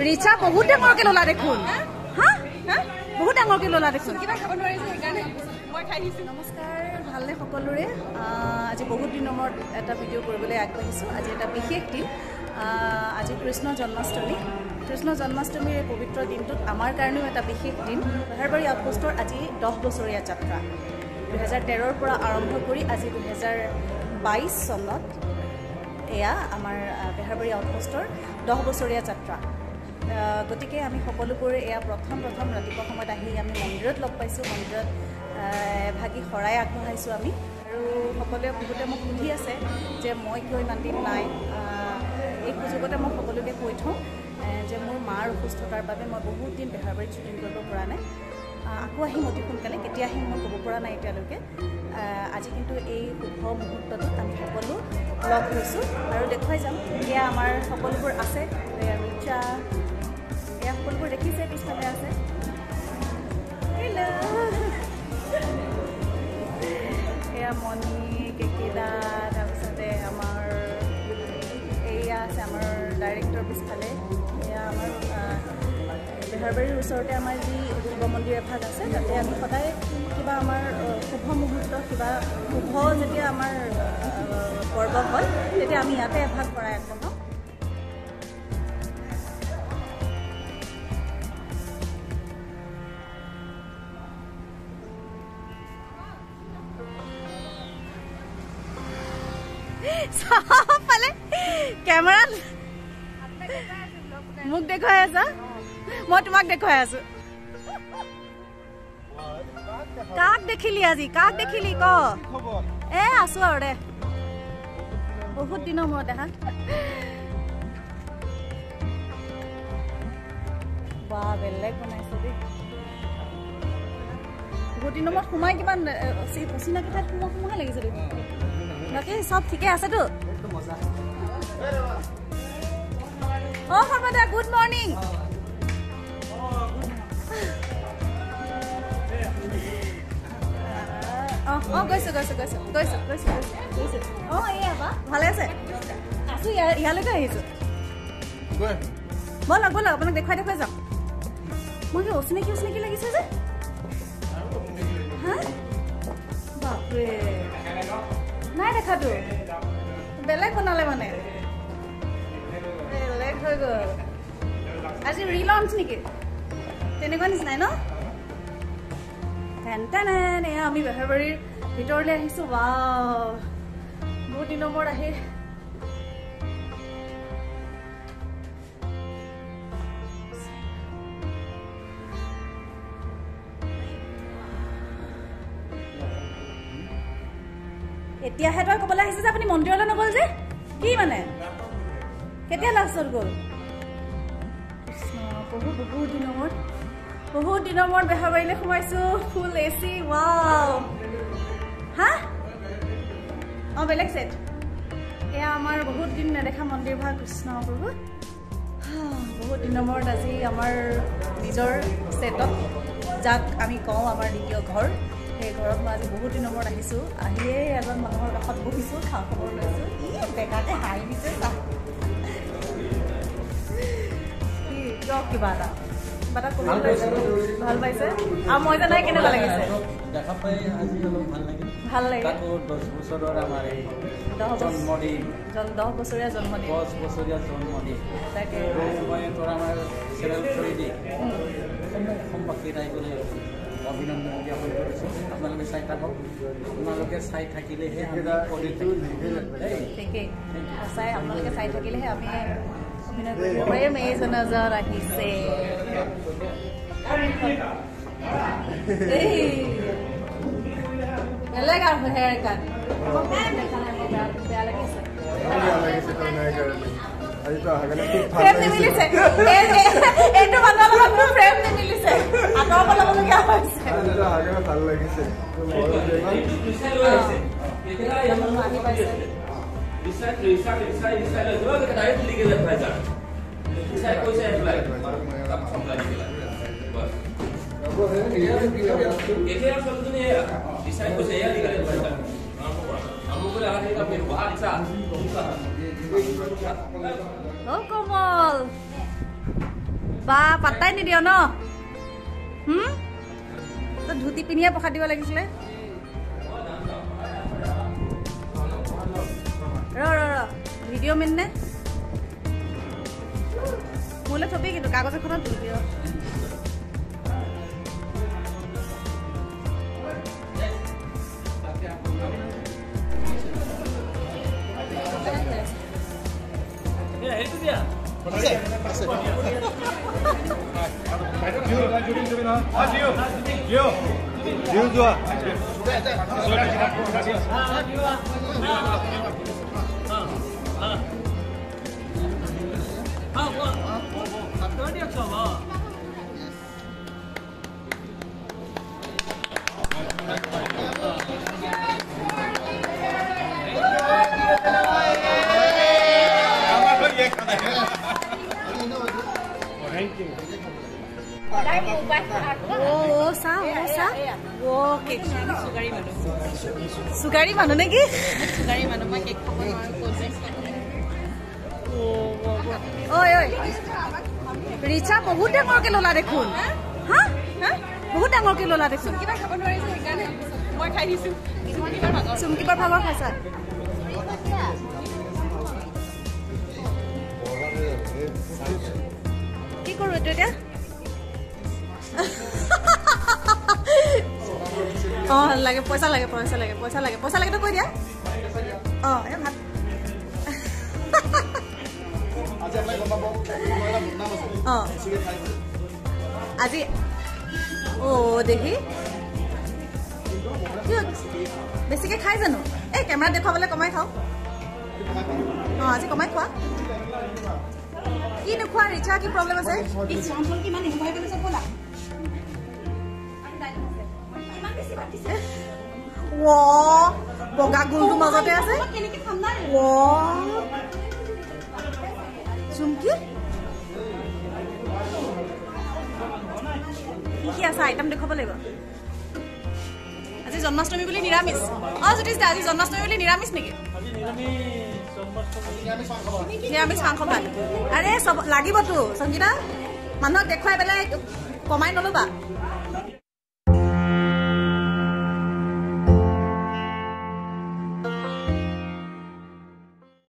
ৰিচা বহুত ডাঙৰকে ললা দেখোন হা বহুত ডাঙৰকে ললা দেখোন কিবা খাব নোৱাৰিছে সেইকাৰণে মই খাই দিছোঁ নমস্কাৰ ভালনে সকলোৰে আজি বহুত দিনৰ মূৰত এটা ভিডিঅ' কৰিবলৈ আগবাঢ়িছোঁ আজি এটা বিশেষ দিন আজি কৃষ্ণ জন্মাষ্টমীৰ এই পবিত্ৰ দিনটোত আমাৰ কাৰণেও এটা বিশেষ দিন বেহাৰবাৰী আউটপোষ্টৰ আজি 10 বছৰীয়া যাত্ৰা 2013ৰ পৰা আৰম্ভ কৰি আজি 2022 চনত এয়া আমাৰ বেহাৰবাৰী আউটপোষ্টৰ 10 বছৰীয়া যাত্ৰা গতিকে আমি সকলোবোৰে এয়া প্ৰথম ৰাতিপুৱা সময়ত আহি আমি মন্দিৰত লগ পাইছোঁ মন্দিৰত ভাগি শৰাই আগবঢ়াইছোঁ আমি আৰু সকলোৱে বহুতে মোক সুধি আছে যে মই কিয় ইমান দিন নাই এই সুযোগতে মই সকলোকে কৈ থওঁ যে মোৰ মাৰ অসুস্থতাৰ বাবে মই বহুত দিন বেহাৰবাৰীত শ্বুটিং কৰিব পৰা নাই আকৌ আহিম অতি সোনকালে কেতিয়া আহিম মই ক'ব পৰা নাই এতিয়ালৈকে আজি কিন্তু এই শুভ মুহূৰ্তটোত আমি সকলো লগ হৈছোঁ আৰু দেখুৱাই যাম এয়া আমাৰ সকলোবোৰ আছে ৰিচা এয়া সকলোবোৰ দেখিছে পিছফালে আছে এয়া মণি কেকিলা তাৰপিছতে আমাৰ এয়া আছে আমাৰ ডাইৰেক্টৰ পিছফালে এয়া আমাৰ বেহাৰবাৰীৰ ওচৰতে আমাৰ যি শিৱ মন্দিৰ এভাগ আছে তাতে আমি সদায় কিবা আমাৰ শুভ মুহূৰ্ত কিবা শুভ যেতিয়া আমাৰ পৰ্ব হয় তেতিয়া আমি ইয়াতে এভাগ কৰাই আগবঢ়াওঁ চাফালে কেমেৰা মোক দেখুৱাই আছা মই তোমাক দেখুৱাই আছো কাক দেখিলি আজি কাক দেখিলি ক আছো আৰু দে বহুত দিনৰ মূৰত দেখা বা বেলেগ বনাইছে দেই বহুত দিনৰ মূৰত সোমাই কিমান চিনাকি ঠাইত সোমাই লাগিছে দেই বাকী সব ঠিকে আছেতো সৰ্বদা গুড মৰ্ণিং গৈছো এয়া বা ভালে আছে আছো ইয়ালৈকে আহিছো বলক আপোনাক দেখুৱাই যাম মই কি অচিনাকি লাগিছে যে হা বাপৰে নাই দেখাতো বেলেগ বনালে মানে বেলেগ হৈ গ'ল আজি ৰিলঞ্চ নেকি তেনেকুৱা নিচিনাই ন এয়া আমি বেহাৰবাৰীৰ ভিতৰলৈ আহিছোঁ ৱাও বহুত দিনৰ মূৰত আহি এতিয়াহে তই ক'বলৈ আহিছে যে আপুনি মন্দিৰলৈ নগ'ল যে কি মানে কেতিয়া লাষ্টত গ'ল বহুত দিনৰ মূৰত বেহাৰবাৰীলৈ সোমাইছোঁ ফুল এচি ৱাও হা বেলেগ ছেট এয়া আমাৰ বহুত দিন নেদেখা মন্দিৰ ভাগ কৃষ্ণ প্ৰভু বহুত দিনৰ মূৰত আজি আমাৰ নিজৰ ছেটত যাক আমি কওঁ আমাৰ দ্বিতীয় ঘৰ সেই ঘৰত মই আজি বহুত দিনৰ মূৰত আহিছোঁ আহিয়ে এজন মানুহৰ কাষত বহিছোঁ খা খবৰ লৈছোঁ বেগাতে হাঁহি দিছে কিবা এটা ভাল পাইছে আৰু মই জানাই কেনেকুৱা লাগিছে ভাল লাগে 10 বছৰীয়া জন্মদিন তাকে অভিনন্দন জ্ঞাপন কৰিছোঁ আপোনালোকে চাই থাকক আপোনালোকে চাই থাকিলেহে আপোনালোকে চাই থাকিলেহে আমি অভিনয় কৰিব পাৰিম এইজন এজন আহিছে বেলেগ আৰু হেয়াৰ কাট বেয়া লাগিছে প্ৰেম নিমিলিছে এইটো মানুহৰ লগত মোৰ প্ৰেম নিমিলিছে আঁতৰৰ পৰা ল'বলগীয়া হৈছে ভাল লাগিছে আহি পাইছে কমল বা পাত্তাই নিদিয় ন তো ধুতি পিন্ধিয়ে প্ৰসাদ দিব লাগিছিলে ৰ ভিডিঅ' মেন নে মোলৈ থবি কিন্তু কাগজ এখনত ভিডিঅ' সুগাৰী মানুহ নেকি সুগাৰী মানুহ মই কেক খাব নোৱাৰো ঐ ৰিচা বহুত ডাঙৰকে ললা দেখোন হা বহুত ডাঙৰকে ললা দেখোন কিবা খাব নোৱাৰিছে সেইকাৰণে মই খাই দিছো চুমকিবাৰ ভাগৰ খাইছা কি কৰো এইটো এতিয়া লাগে পইচা লাগে তো কৈ দিয়া এই ভাত আজি দেখি বেছিকে খাই জানো এই কেমেৰাত দেখুৱাবলৈ কমাই খাওঁ আজি কমাই খোৱা কি নোখোৱা ৰিচা কি প্ৰব্লেম আছে বগা গোলটো মাজতে আছে চুমকি কি আছে আইটেম দেখুৱাব লাগিব আজি জন্মাষ্টমী বুলি নিৰামিষ জ্যোতিষ দা আজি জন্মাষ্টমী বুলি নিৰামিষ নেকি নিৰামিষ মাংস ভাত আৰে চব লাগিবতো সংগীতা মানুহক দেখুৱাই পেলাই কমাই নল'বা